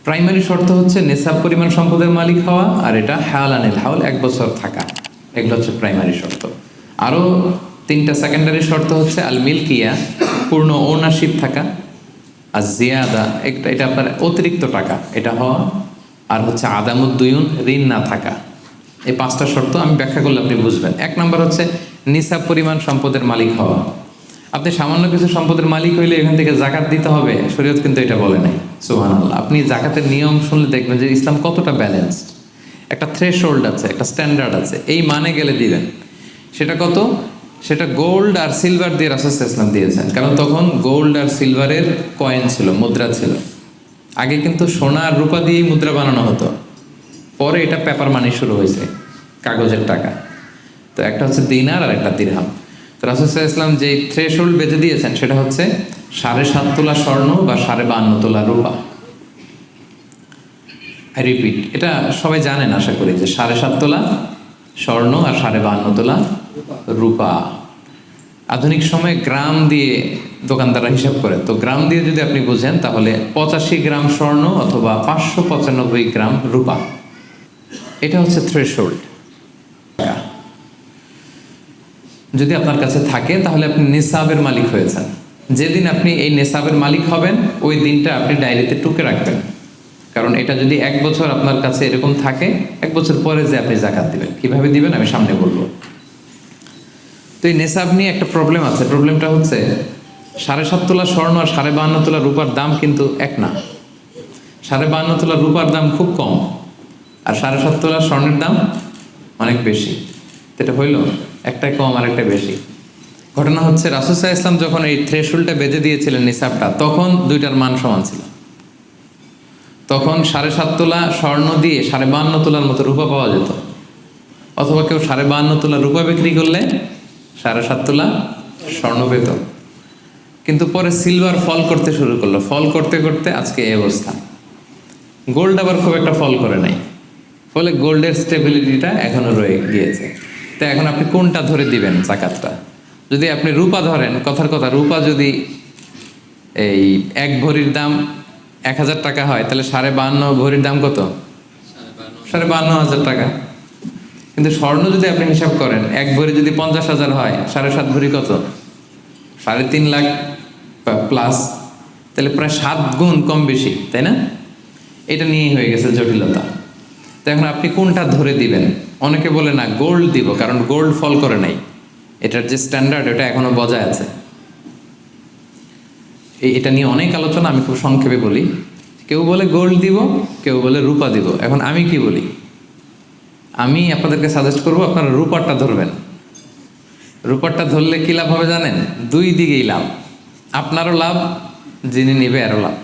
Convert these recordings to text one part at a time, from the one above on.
Primary শর্ত হচ্ছে নেসাব পরিমাণ সম্পদের মালিক হওয়া, আর এটা হাওলানিল হাউল 1 বছর থাকা। এগুলো হচ্ছে প্রাইমারি শর্ত। আরও 3টা সেকেন্ডারি শর্ত হচ্ছে আল মিলকিয়া, পূর্ণ ওনারশিপ থাকা, আর জিয়াদা, এটা আপনার অতিরিক্ত টাকা এটা হওয়া, আর হচ্ছে আদামুদ্দুয়ুন, ঋণ না থাকা। এই 5টা শর্ত আমি ব্যাখ্যা করলে আপনি বুঝবেন। 1 নম্বর হচ্ছে নিসাব পরিমাণ সম্পদের মালিক হওয়া। আপনি সামান্য কিছু সম্পদের মালিক হইলে এখান থেকে জাকাত দিতে হবে, শরীয়ত কিন্তু এটা বলে নাই। সুবহানাল্লাহ। আপনি জাকাতের নিয়ম শুনলে দেখবেন যে ইসলাম কতটা ব্যালেন্সড। একটা থ্রেশহোল্ড আছে, একটা স্ট্যান্ডার্ড আছে, এই মানে গেলে দিবেন। সেটা কত? সেটা গোল্ড আর সিলভার দিয়ে রাসূল সাল্লাল্লাহু আলাইহি ওয়াসাল্লাম দিয়েছেন, কারণ তখন গোল্ড আর সিলভারের কয়েন ছিল, মুদ্রা ছিল। আগে কিন্তু সোনা আর রূপা দিয়েই মুদ্রা বানানো হতো, পরে এটা পেপার মানি শুরু হয়েছে, কাগজের টাকা। তো একটা হচ্ছে দিনার আর একটা দিরহাম। তো রাসূল সাল্লাল্লাহু আলাইহি ওয়াসাল্লাম যে থ্রেশহোল্ড বেঁধে দিয়েছেন সেটা হচ্ছে 7.5 তোলা স্বর্ণ বা 52.5 তোলা রূপা। আই রিপিট, এটা সবাই জানেন আশা করি, যে 7.5 তোলা স্বর্ণ আর 52.5 তোলা রূপা। আধুনিক সময়ে গ্রাম দিয়ে দোকানদাররা হিসাব করে, তো গ্রাম দিয়ে যদি আপনি বুঝেন তাহলে 85 গ্রাম স্বর্ণ অথবা 595 গ্রাম রূপা, এটা হচ্ছে থ্রেশহোল্ড। যদি আপনার কাছে থাকে তাহলে আপনি নিসাবের মালিক হয়েছেন। যেদিন আপনি এই নিসাবের মালিক হবেন ওই দিনটা আপনি ডায়েরিতে টুকে রাখবেন, কারণ এটা যদি 1 বছর আপনার কাছে এরকম থাকে, 1 বছর পরে যে আপনি জাকাত দিবেন, কিভাবে দিবেন আমি সামনে বলবো। তো এই নেসাব নিয়ে একটা প্রবলেম আছে। প্রবলেমটা হচ্ছে 7.5 তোলা স্বর্ণ আর 52.5 তোলা রূপার দাম কিন্তু এক না। 52.5 তোলা রূপার দাম খুব কম, আর 7.5 তোলা স্বর্ণের দাম অনেক বেশি। এটা হইল একটাই কম আর একটা বেশি। ঘটনা হচ্ছে রাসূল সাল্লাল্লাহু আলাইহি ওয়াসাল্লাম যখন এই থ্রেশহোল্ডটা বেঁধে দিয়েছিলেন নিসাবটা, তখন দুইটার মান সমান ছিল। তখন 7.5 তোলা স্বর্ণ দিয়ে 52.5 তোলার মতো রূপা পাওয়া যেত, অথবা কেউ 52.5 তোলা রূপা বিক্রি করলে 7.5 তোলা স্বর্ণ পেত। কিন্তু পরে সিলভার ফল করতে শুরু করলো, ফল করতে করতে আজকে এই অবস্থা। গোল্ড আবার খুব একটা ফল করে নাই, ফলে গোল্ডের স্টেবিলিটিটা এখনো রয়ে গিয়েছে। তো এখন আপনি কোনটা ধরে দিবেন জাকাতটা? যদি আপনি রূপা ধরেন, কথার কথা, রূপা যদি এই 1 ভরির দাম 1000 টাকা হয়, তাহলে 52.5 ভরির দাম কত? 52,500 টাকা। কিন্তু স্বর্ণ যদি আপনি হিসাব করেন, 1 ভরি যদি 50,000 হয়, 7.5 ভরি কত? 3.5 লাখ প্লাস, তাহলে প্রায় 7 গুণ কম বেশি, তাই না? এটা নিয়েই হয়ে গেছে জটিলতা। তো এখন আপনি কোনটা ধরে দিবেন? অনেকে বলে না গোল্ড দিব, কারণ গোল্ড ফল করে নাই, এটার যে স্ট্যান্ডার্ড এটা এখনো বজায় আছে। এটা নিয়ে অনেক আলোচনা, আমি খুব সংক্ষেপে বলি। কেউ বলে গোল্ড দিব, কেউ বলে রূপা দিব। এখন আমি কি বলি? আমি আপনাদেরকে সাজেস্ট করবো আপনারা রূপারটা ধরবেন। রূপারটা ধরলে কি লাভ হবে জানেন? 2 দিকেই লাভ, আপনারও লাভ, যিনি নেবে আরও লাভ।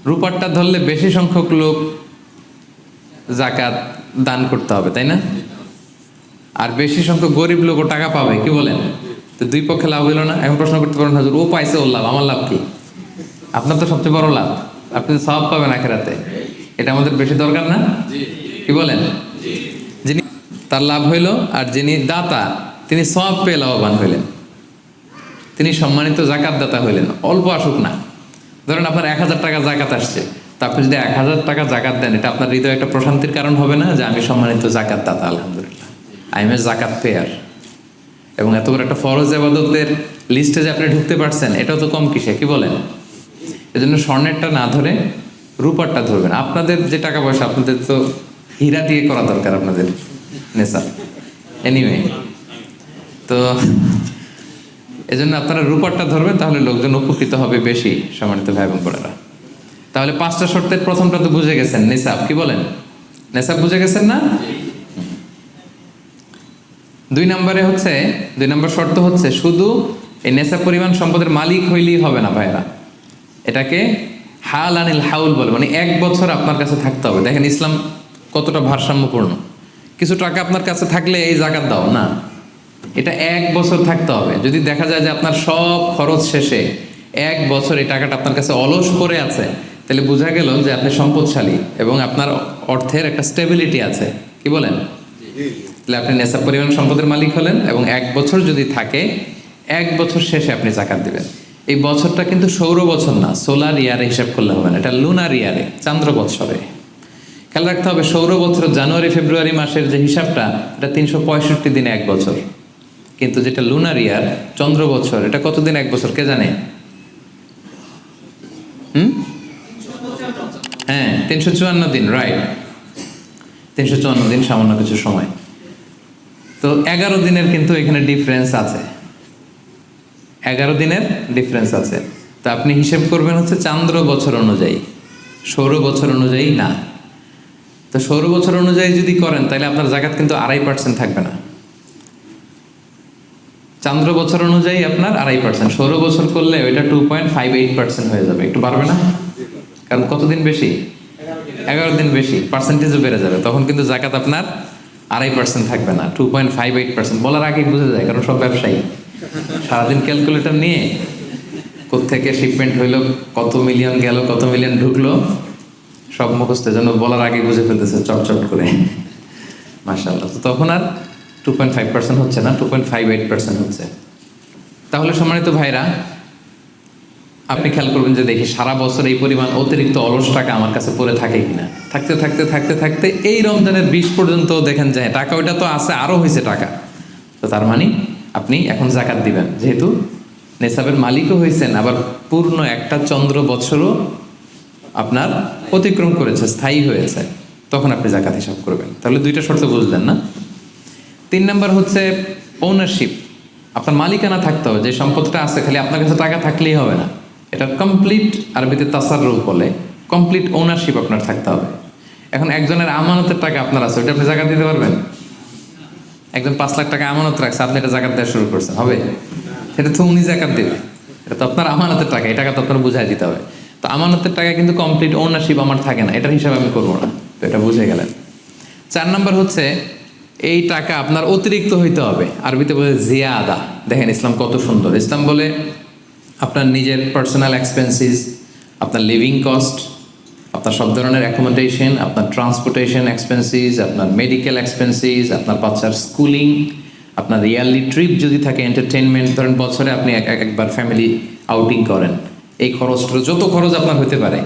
রূপারটা ধরলে বেশি সংখ্যক লোক জাকাত দান করতে হবে, তাই না? আর বেশি সংখ্যক গরিব লোকও টাকা পাবে, কি বলেন? তো 2 পক্ষে লাভ হইল না। এখন প্রশ্ন করতে পারেন, হুজুর ও পাইছে ওর লাভ, আমার লাভ কি? আপনার তো সবচেয়ে বড় লাভ, আপনি সওয়াব পাবেন আখিরাতে। এটা আমাদের বেশি দরকার না? কি বলেন? যিনি তার লাভ হইল, আর যিনি দাতা তিনি সওয়াব পেয়ে লাভবান হইলেন, তিনি সম্মানিত জাকাত দাতা হইলেন। অল্প আসুক না, ধরেন আপনার 1000 টাকা জাকাত আসছে, তা আপনি যদি 1000 টাকা জাকাত দেন, এটা আপনার হৃদয়ে একটা প্রশান্তির কারণ হবে না যে আমি সম্মানিত জাকাত দাতা, আলহামদুলিল্লাহ, আই এম এ জাকাত পেয়ার। এবং এত বড় একটা ফরজ ইবাদতের লিস্টে যে আপনি ঢুকতে পারছেন, এটাও তো কম কিসে, কি বলেন? এজন্য স্বর্ণেরটা না ধরে রূপারটা ধরবেন। আপনাদের যে টাকা পয়সা, আপনাদের তো হীরা দিয়ে করা দরকার আপনাদের নেশা। এনিওয়ে, তো এজন্য আপনারা রূপারটা ধরবেন, তাহলে লোকজন উপকৃত হবে বেশি, সম্মানিত ভাই এবং বোনেরা। তাহলে 5টা শর্তের প্রথমটা তো বুঝে গেছেন, নেশাব, কি বলেন? নেশাব বুঝে গেছেন না? 2 নম্বর শর্ত হচ্ছে শুধু এই নেশাব পরিমাণ সম্পদের মালিক হইলেই হবে না ভাইরা, এটাকে হাওলানিল হাউল বলে, মানে 1 বছর আপনার কাছে থাকতে হবে। দেখেন ইসলাম কতটা ভারসাম্যপূর্ণ। কিছু টাকা আপনার কাছে থাকলে এই জাকাত দাও না, এটা 1 বছর থাকতে হবে। যদি দেখা যায় যে আপনার সব খরচ শেষে 1 বছর এই টাকাটা আপনার কাছে অলস পড়ে আছে, তাহলে বোঝা গেল যে আপনি সম্পদশালী এবং আপনার অর্থের একটা স্টেবিলিটি আছে, কি বলেন? তাহলে আপনি নেশাব পরিমাণ সম্পদের মালিক হলেন, এবং 1 বছর যদি থাকে, 1 বছর শেষে আপনি জাকাত দিবেন। এই বছরটা কিন্তু সৌর বছর না, সোলার ইয়ারে হিসাব করলে হবে না, এটা লুনার ইয়ারে, চান্দ্র বৎসরে। খেয়াল রাখতে হবে সৌর বছর জানুয়ারি ফেব্রুয়ারি মাসের যে হিসাবটা এটা 365 দিনে এক বছর, কিন্তু যেটা লুনার ইয়ার চন্দ্র বছর এটা কতদিন এক বছর কে জানে? হ্যাঁ 354 দিন, রাইট, 354 দিন, সামান্য কিছু সময়। তো 11 দিনের কিন্তু এখানে ডিফারেন্স আছে, 11 দিনের ডিফারেন্স আছে। তো আপনি হিসেব করবেন হচ্ছে চান্দ্র বছর অনুযায়ী, সৌর বছর অনুযায়ী না। তো সৌর বছর অনুযায়ী যদি করেন তাহলে আপনার জাকাত কিন্তু 2.5% থাকবে না। চান্দ্র বছর অনুযায়ী আপনার 2.5%, সৌর বছর করলে ওইটা 2.58% হয়ে যাবে, একটু বাড়বে না? কারণ কতদিন বেশি? 11 দিন বেশি, পার্সেন্টেজও বেড়ে যাবে, তখন কিন্তু জাকাত আপনার 2.5% থাকবে না, 2.58%। বলার আগে বুঝে যায়, কারণ সব ব্যবসায়ী সারাদিন ক্যালকুলেটর নিয়ে কোত্থেকে শিপমেন্ট হইলো, কত মিলিয়ন গেল, কত মিলিয়ন ঢুকলো, সব মুখস্থের জন্য বলার আগে বুঝে ফেলতেছে চটচট করে, মাশাআল্লাহ। তো তখন আর 2.5% হচ্ছে না, 2.58% হচ্ছে। তাহলে সম্মানিত ভাইরা, আপনি খেয়াল করবেন যে দেখি সারা বছর এই পরিমাণ অতিরিক্ত অলস টাকা আমার কাছে পড়ে থাকে কিনা। থাকতে থাকতে থাকতে থাকতে এই রমজানের 20 পর্যন্ত দেখেন যায় টাকা ওইটা তো আছে, আরও হয়েছে টাকা। তো তার মানে আপনি এখন জাকাত দিবেন, যেহেতু নেসাবের মালিকও হয়েছেন, আবার পূর্ণ একটা চন্দ্র বছরও আপনার অতিক্রম করেছে, স্থায়ী হয়েছে, তখন আপনি জাকাত হিসাব করবেন। তাহলে দুইটা শর্ত বুঝলেন না? 3 নাম্বার হচ্ছে ওনারশিপ, আপনার মালিকানা থাকতে হবে, যে সম্পদটা আছে খালি আপনার কাছে টাকা থাকলেই হবে না, এটা কমপ্লিট, আরবিতে তাসাররুফ বলে, কমপ্লিট ওনারশিপ আপনার থাকতে হবে। এখন একজনের আমানতের টাকা আপনার আছে, ওইটা আপনি জাকাত দিতে পারবেন? একজন 5 লাখ টাকা আমানত রাখছে, আপনি এটা জাকাত দেওয়া শুরু করছেন, হবে? সেটা তো উনি জাকাত দেবে, এটা তো আপনার আমানতের টাকা, এই টাকা তো আপনার বুঝাই দিতে হবে। তো আমানতের টাকা কিন্তু কমপ্লিট ওনারশিপ আমার থাকে না, এটার হিসাব আমি করবো না, তো এটা বুঝে গেলেন। 4 নাম্বার হচ্ছে এই টাকা আপনার অতিরিক্ত হইতে হবে, আরবিতে বলে জিয়াদা। দেখেন ইসলাম কত সুন্দর, ইসলাম বলে আপনার নিজের পার্সোনাল এক্সপেন্সিস, আপনার লিভিং কস্ট, আপনার সব ধরনের অ্যাকোমোডেশন, আপনার ট্রান্সপোর্টেশন এক্সপেন্সিস, আপনার মেডিকেল এক্সপেন্সিস, আপনার বাচ্চার স্কুলিং, আপনার ইয়ারলি ট্রিপ যদি থাকে, এন্টারটেনমেন্ট, ধরেন বছরে আপনি একবার ফ্যামিলি আউটিং করেন, এই খরচটা যত খরচ আপনার হতে পারে,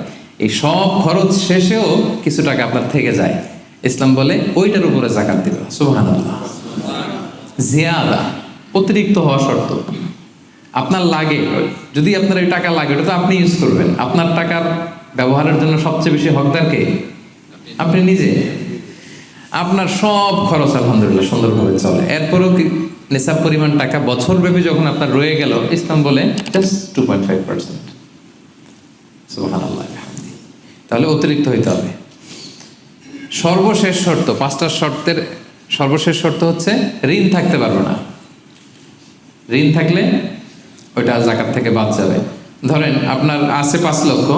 এই সব খরচ শেষেও কিছু টাকা আপনার থেকে যায়, ইসলাম বলে ওইটার উপরে জাকাত দিবে। সুবহানাল্লাহ। জিয়াদা, অতিরিক্ত হওয়া শর্ত। আপনার লাগে, যদি আপনার এই টাকা লাগে, ওটা তো আপনি ইউজ করবেন। আপনার টাকার ব্যবহারের জন্য সবচেয়ে বেশি হকদার কে? আপনি নিজে। আপনার সব খরচ আলহামদুলিল্লাহ সুন্দরভাবে চলে, এরপরও নিসাব পরিমাণ টাকা বছরব্যাপী যখন আপনার রয়ে গেল, ইসলাম বলে জাস্ট 2.5%। সুবহানাল্লাহ। তাহলে অতিরিক্ত হইতে হবে। সর্বশেষ শর্ত, 5টা শর্তের সর্বশেষ শর্ত হচ্ছে ঋণ থাকতে পারবে না। ঋণ থাকলে ওইটা জাকাত থেকে বাদ যাবে। ধরেন আপনার আছে 5 লক্ষ,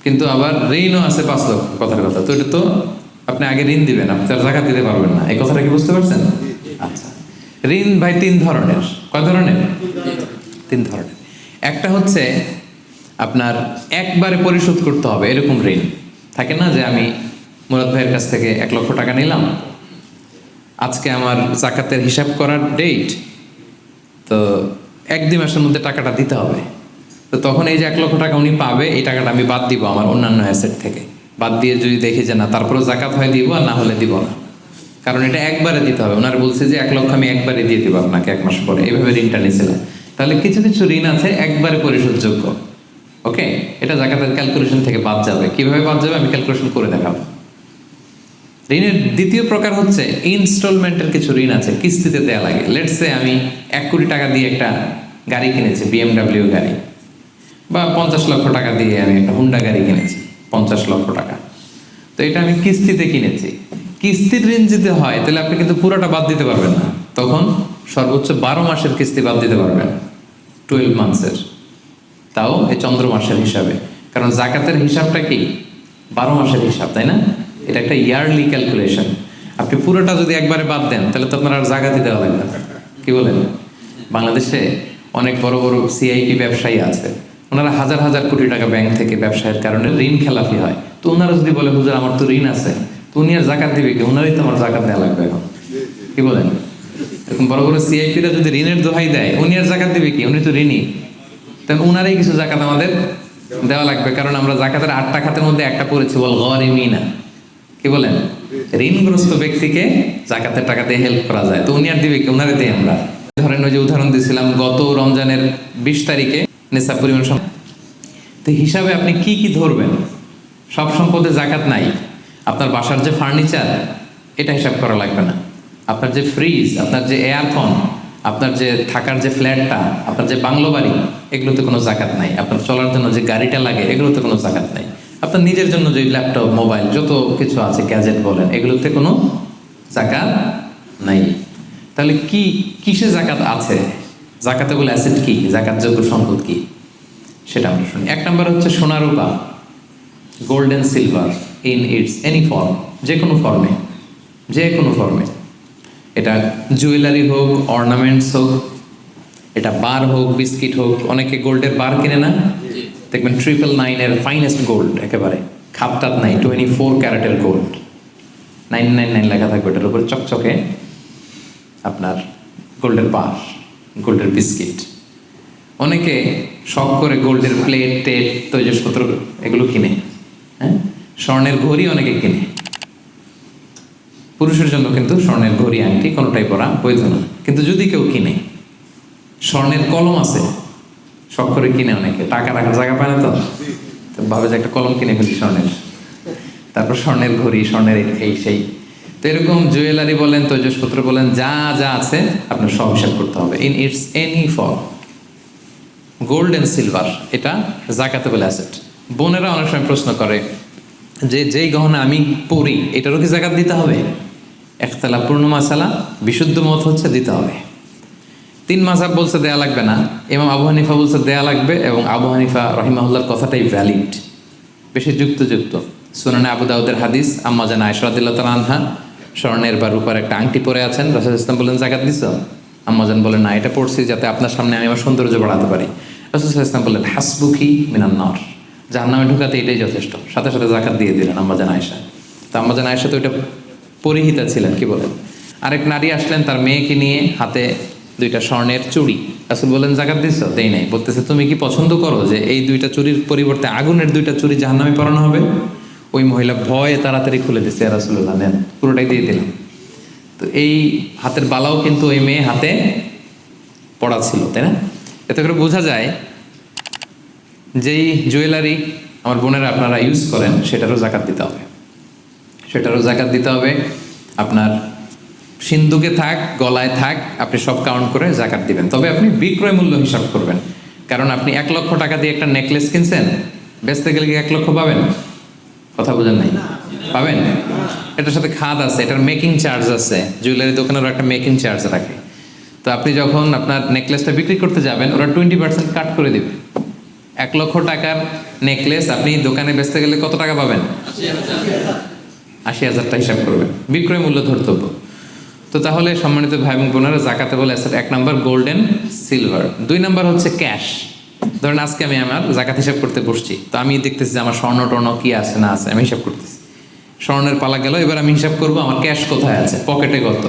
কিন্তু আবার ঋণও আছে 5 লক্ষ, কথার কথা, তো এটা তো আপনি আগে ঋণ দিবেন, আপনি তার জাকাত দিতে পারবেন না, এই কথাটা কি বুঝতে পারছেন? আচ্ছা, ঋণ ভাই 3 ধরনের। কয় ধরনের? 3 ধরনের। একটা হচ্ছে আপনার একবারে পরিশোধ করতে হবে, এরকম ঋণ থাকে না, যে আমি মুরাদ ভাইয়ের কাছ থেকে 1 লক্ষ টাকা নিলাম, আজকে আমার জাকাতের হিসাব করার ডেট, তো 1-2 মাসের মধ্যে টাকাটা দিতে হবে। তো তখন এই যে 1 লক্ষ টাকা উনি পাবে, এই টাকাটা আমি বাদ দিব আমার অন্যান্য অ্যাসেট থেকে, বাদ দিয়ে যদি দেখি যে না তারপরে জাকাত হয় দিব, আর না হলে দিব না, কারণ এটা একবারে দিতে হবে। ওনার বলছে যে 1 লক্ষ আমি একবারে দিয়ে দিব আপনাকে 1 মাস পরে, এইভাবে ঋণটা নিয়েছিলাম। তাহলে কিছু কিছু ঋণ আছে একবারে পরিশোধযোগ্য, ওকে, এটা জাকাতের ক্যালকুলেশন থেকে বাদ যাবে। কিভাবে বাদ যাবে আমি ক্যালকুলেশন করে দেখাবো। ঋণের দ্বিতীয় প্রকার হচ্ছে ইনস্টলমেন্টের কিছু ঋণ আছে, কিস্তিতে দেয়া লাগে। লেটস সে আমি 1 কোটি টাকা দিয়ে একটা গাড়ি কিনেছি, BMW গাড়ি, বা 50 লক্ষ টাকা দিয়ে আমি একটা হুন্ডা গাড়ি কিনেছি 50 লক্ষ টাকা, তো এটা আমি কিস্তিতে কিনেছি। কিস্তির ঋণ যদি হয় তাহলে আপনি কিন্তু পুরোটা বাদ দিতে পারবেন না, তখন সর্বোচ্চ 12 মাসের কিস্তি বাদ দিতে পারবেন, 12 মান্থসের, তাও এই চন্দ্র মাসের হিসাবে। কারণ জাকাতের হিসাবটা কি 12 মাসের হিসাব, তাই না? এটা একটা ইয়ারলি ক্যালকুলেশন। আপনি পুরোটা যদি একবারে বাদ দেন তাহলে তো আপনার আর জাকাতই দেওয়া লাগবে না। কি বলেন? বাংলাদেশে অনেক বড় বড় সিআইপি ব্যবসায়ী আছে, ওনারা হাজার হাজার কোটি টাকা ব্যাংক থেকে ব্যবসায়ের কারণে ঋণ খেলাপি হয়। তো ওনারা যদি বলে হুজুর আমার তো ঋণ আছে, তো উনি আর জাকাত দিবে কি? ওনারই তো আমার জাকাত দেওয়া লাগবে এখন। কি বলেন? এরকম বড় বড় সিআইপিরা যদি ঋণের দোহাই দেয়, উনি আর জাকাত দিবে কি? উনি তো ঋণী। তাহলে উনারই কিছু জাকাত আমাদের দেওয়া লাগবে, কারণ আমরা জাকাতের 8টা খাতের মধ্যে একটা পড়েছি বল গরিমিনা, কি বলেন, ঋণগ্রস্ত ব্যক্তিকে জাকাতের টাকা দিয়ে হেল্প করা যায়। তো উনি আর দিবে কি, উনারে দিই আমরা। ধরেন ওই যে উদাহরণ দিয়েছিলাম গত রমজানের 20 তারিখে নেশাব পরিমাণ তো হিসাবে আপনি কি কি ধরবেন? সব সম্পদে জাকাত নাই। আপনার বাসার যে ফার্নিচার, এটা হিসাব করা লাগবে না। আপনার যে ফ্রিজ, আপনার যে এয়ারকন, আপনার যে থাকার যে ফ্ল্যাটটা, আপনার যে বাংলো বাড়ি, এগুলোতে কোনো জাকাত নাই। আপনার চলার জন্য যে গাড়িটা লাগে, এগুলোতে কোনো জাকাত নাই। আপনার নিজের জন্য যে ল্যাপটপ, মোবাইল, যত কিছু আছে, গ্যাজেট বলেন, এগুলোতে কোনো জাকাত নাই। তাহলে কি কিসে জাকাত আছে? জাকাতেবল অ্যাসেট কি, জাকাতযোগ্য সম্পদ কি, সেটা আমরা শুনি। 1 নম্বর হচ্ছে সোনা রূপা, gold and silver in its any form, যে কোনো ফর্মে, যে কোনো ফর্মে। এটা জুয়েলারি হোক, অর্নামেন্টস হোক, এটা বার হোক, বিস্কিট হোক। অনেকে গোল্ডের বার কিনে না, দেখবেন 999-এর ফাইনেস্ট গোল্ড, একেবারে খাপটাত নাই, 24 ক্যারেটের গোল্ড, 999 লেখা থাকবে ওটার উপরে চকচকে, আপনার গোল্ডের বার, গোল্ডের বিস্কিট। অনেকে শখ করে গোল্ডের প্লেট টেট, তৈজসপত্র এগুলো কিনে। হ্যাঁ, স্বর্ণের ঘড়ি অনেকে কিনে। পুরুষের জন্য কিন্তু স্বর্ণের ঘড়ি, আংটি কোনোটাই পরা বৈধ না। কিন্তু যদি কেউ কিনে, স্বর্ণের কলম আছে, শখ করে কিনে অনেকে, টাকা রাখার জায়গা পায় না, তো ভাবে যে একটা কলম কিনে ফেলি স্বর্ণের, তারপর স্বর্ণের ঘড়ি, স্বর্ণের এই সেই। তো এরকম জুয়েলারি বলেন, তৈজসপত্র বলেন, যা যা আছে আপনার সব হিসাব করতে হবে in its any form. Gold and silver, এটা জাকাতেবল অ্যাসেট। বোনেরা অনেক সময় প্রশ্ন করে যে যেই গহনা আমি পরি, এটারও কি জাকাত দিতে হবে? ইখতিলাফপূর্ণ মাসালা, বিশুদ্ধ মত হচ্ছে দিতে হবে। 3 মাযহাব বলছে দেয়া লাগবে না, ইমাম আবু হানিফা বলছে দেয়া লাগবে, এবং আবু হানিফা রাহিমাহুল্লাহর কথাটাই ভ্যালিড, বেশি যুক্ত। সুনানে আবু দাউদের হাদিস, আম্মা জান আয়েশা রাদিয়াল্লাহু তাআলা আনহা স্বর্ণের বা রূপার একটা আংটি পরে আছেন। রাসূল সাল্লাল্লাহু আলাইহি ওয়াসাল্লাম বলেন জাকাত দিছো? আম্মা জান বলেন না, এটা পড়ছি যাতে আপনার সামনে আমি আমার সৌন্দর্য বাড়াতে পারি। রাসূল সাল্লাল্লাহু আলাইহি ওয়াসাল্লাম বললেন হাসবুকি মিনান নার, জাহান্নামে ঢুকাতে এটাই যথেষ্ট। সাথে সাথে জাকাত দিয়ে দিলেন আম্মা জান আয়েশা। তো আম্মা জান আয়েশা তো এটা পরিহিতা ছিলেন, কি বলেন। আরেক নারী আসলেন তার মেয়েকে নিয়ে, হাতে 2টা স্বর্ণের চুড়ি। রাসূল বলেন জাকাত দিছো? দেই নাই। বলতেছে তুমি কি পছন্দ করো যে এই 2টা চুড়ির পরিবর্তে আগুনের 2টা চুড়ি জাহান্নামে পরানো হবে? ওই মহিলা ভয়ে তাড়াতাড়ি খুলে দিচ্ছে, ইয়া রাসূলুল্লাহ নেন, পুরোটাই দিয়ে দিলাম। তো এই হাতের বালাও কিন্তু ওই মেয়ে হাতে পড়া ছিল, তাই না? এতে করে বোঝা যায় যেই জুয়েলারি আমার বোনেরা আপনারা ইউজ করেন, সেটারও জাকাত দিতে হবে, সেটারও জাকাত দিতে হবে। আপনার সিন্দুকে থাক, গলায় থাক, আপনি সব কাউন্ট করে জাকাত দিবেন। তবে আপনি বিক্রয় মূল্য হিসাব করবেন, কারণ আপনি 1 লক্ষ টাকা দিয়ে একটা নেকলেস কিনছেন, বেচতে গেলে কি 1 লক্ষ পাবেন? কথা বোঝেন নাই? পাবেন? এটার সাথে খাদ আছে, এটার মেকিং চার্জ আছে, জুয়েলারি দোকানেরও একটা মেকিং চার্জ রাখে। তো আপনি যখন আপনার নেকলেসটা বিক্রি করতে যাবেন, ওরা 20% কাট করে দেবে। 1 লক্ষ টাকার নেকলেস আপনি দোকানে বেচতে গেলে কত টাকা পাবেন? 80,000 টাকা হিসাব করবেন, বিক্রয় মূল্য ধর্তব্য। তো তাহলে সম্মানিত ভাই এবং বোনেরা, জাকাতেবল অ্যাসেট 1 নম্বর গোল্ড অ্যান্ড সিলভার। 2 নম্বর হচ্ছে ক্যাশ। ধরেন আজকে আমি আমার জাকাত হিসাব করতে বসছি, তো আমি দেখতেছি যে আমার স্বর্ণ টর্ণ কি আছে না আছে, আমি হিসাব করতেছি। স্বর্ণের পালা গেল, এবার আমি হিসাব করবো আমার ক্যাশ কোথায় আছে, পকেটে কত,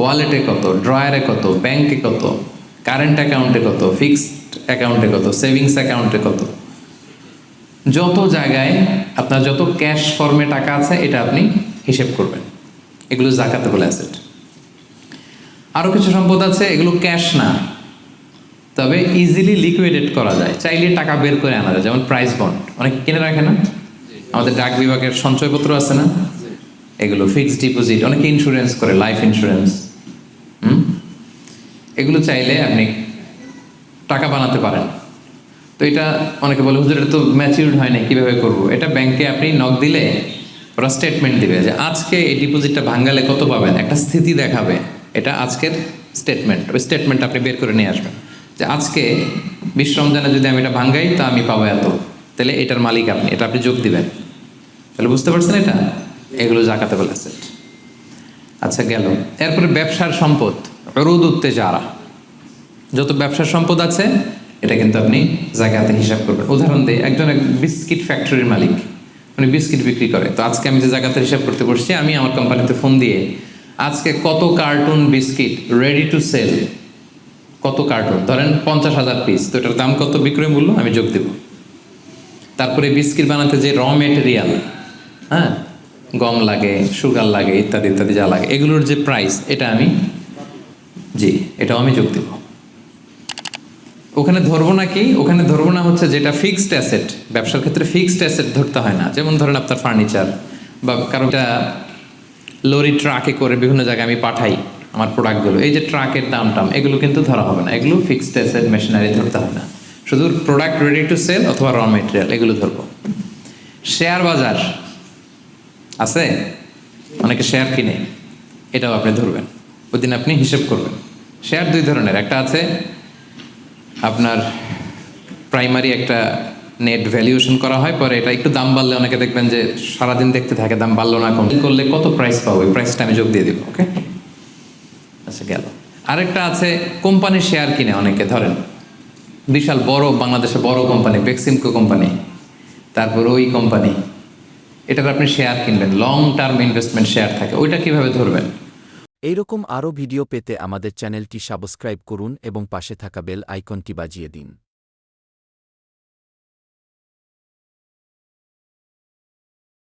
ওয়ালেটে কত, ড্রয়ারে কত, ব্যাংকে কত, কারেন্ট অ্যাকাউন্টে কত, ফিক্সড অ্যাকাউন্টে কত, সেভিংস অ্যাকাউন্টে কত। যত জায়গায় আপনার যত ক্যাশ ফর্মে টাকা আছে, এটা আপনি হিসেব করবেন। এগুলো জাকাতেবল অ্যাসেট। আরও কিছু সম্পদ আছে, এগুলো ক্যাশ না, তবে ইজিলি লিকুইডেট করা যায়, চাইলে টাকা বের করে আনা যায়। যেমন প্রাইস বন্ড অনেকে কিনে রাখে না, আমাদের ডাক বিভাগের সঞ্চয়পত্র আছে না, এগুলো ফিক্সড ডিপোজিট, অনেকে ইন্স্যুরেন্স করে, লাইফ ইন্স্যুরেন্স। এগুলো চাইলে আপনি টাকা বানাতে পারেন। তো এটা অনেকে বলে হুজুর এটা তো ম্যাচিউরড হয় না, কীভাবে করবো? এটা ব্যাংকে আপনি নক দিলে ওরা স্টেটমেন্ট দিবে যে আজকে এই ডিপোজিটটা ভাঙালে কত পাবেন, একটা স্থিতি দেখাবে। এটা আজকের স্টেটমেন্ট, ওই স্টেটমেন্ট আপনি বের করে নিয়ে আসবেন যে আজকে 20 রমজানে যদি আমি এটা ভাঙ্গাই তা আমি পাবো এত, তাহলে এটার মালিক আপনি, এটা আপনি যোগ দিবেন। তাহলে বুঝতে পারছেন? এটা এগুলো জাকাতেবল অ্যাসেট। আচ্ছা গেল। এরপরে ব্যবসার সম্পদ, উরুদ উত্তেজারা, যত ব্যবসার সম্পদ আছে এটা কিন্তু আপনি জাকাতে হিসাব করবেন। উদাহরণ দিই, একজন বিস্কিট ফ্যাক্টরির মালিক, উনি বিস্কিট বিক্রি করে। তো আজকে আমি যে জাকাতের হিসাব করতে বসছি, আমি আমার কোম্পানিতে ফোন দিয়ে আজকে কত carton biscuit ready to sell কত কার্টুন, ধরেন 50,000 পিস, তো এটার দাম কত বিক্রয় মূল্য আমি যোগ দেব। তারপরে বিস্কিট বানাতে যে র মেটেরিয়াল, হ্যাঁ, গম লাগে, সুগার লাগে, ইত্যাদি ইত্যাদি যা লাগে, এগুলোর যে প্রাইস, এটা আমি, জি, এটাও আমি যোগ দেব। ওখানে ধরবো না কি, ওখানে ধরবো না হচ্ছে যেটা ফিক্সড অ্যাসেট। ব্যবসার ক্ষেত্রে ফিক্সড অ্যাসেট ধরতে হয় না। যেমন ধরেন আপনার ফার্নিচার বা কারোটা লরি ট্রাকে করে বিভিন্ন জায়গায় আমি পাঠাই আমার প্রোডাক্টগুলো, এই যে ট্রাকের দাম টাম এগুলো কিন্তু ধরা হবে না। এগুলো ফিক্সড অ্যাসেট, মেশিনারি ধরতে হবে না। শুধু প্রোডাক্ট রেডি টু সেল অথবা র মেটেরিয়াল এগুলো ধরবো। শেয়ার বাজার আছে, অনেকে শেয়ার কিনে, এটাও আপনি ধরবেন। ওই দিন আপনি হিসেব করবেন। শেয়ার দুই ধরনের, একটা আছে আপনার প্রাইমারি একটা নেট ভ্যালুয়েশন করা হয়, পরে এটা একটু দাম বাড়লে অনেকে দেখবেন যে সারাদিন দেখতে থাকে দাম বাড়লো না কম করলে কত প্রাইস পাবো, ওই প্রাইসটা আমি যোগ দিয়ে দিব। ওকে, আচ্ছা গেল। আরেকটা আছে কোম্পানির শেয়ার কিনে অনেকে, ধরেন বিশাল বড় বাংলাদেশে বড় কোম্পানি বেক্সিমকো কোম্পানি, তারপর ওই কোম্পানি, এটার আপনি শেয়ার কিনবেন, লং টার্ম ইনভেস্টমেন্ট শেয়ার থাকে, ওইটা কিভাবে ধরবেন? এইরকম আরও ভিডিও পেতে আমাদের চ্যানেলটি সাবস্ক্রাইব করুন এবং পাশে থাকা বেল আইকনটি বাজিয়ে দিন।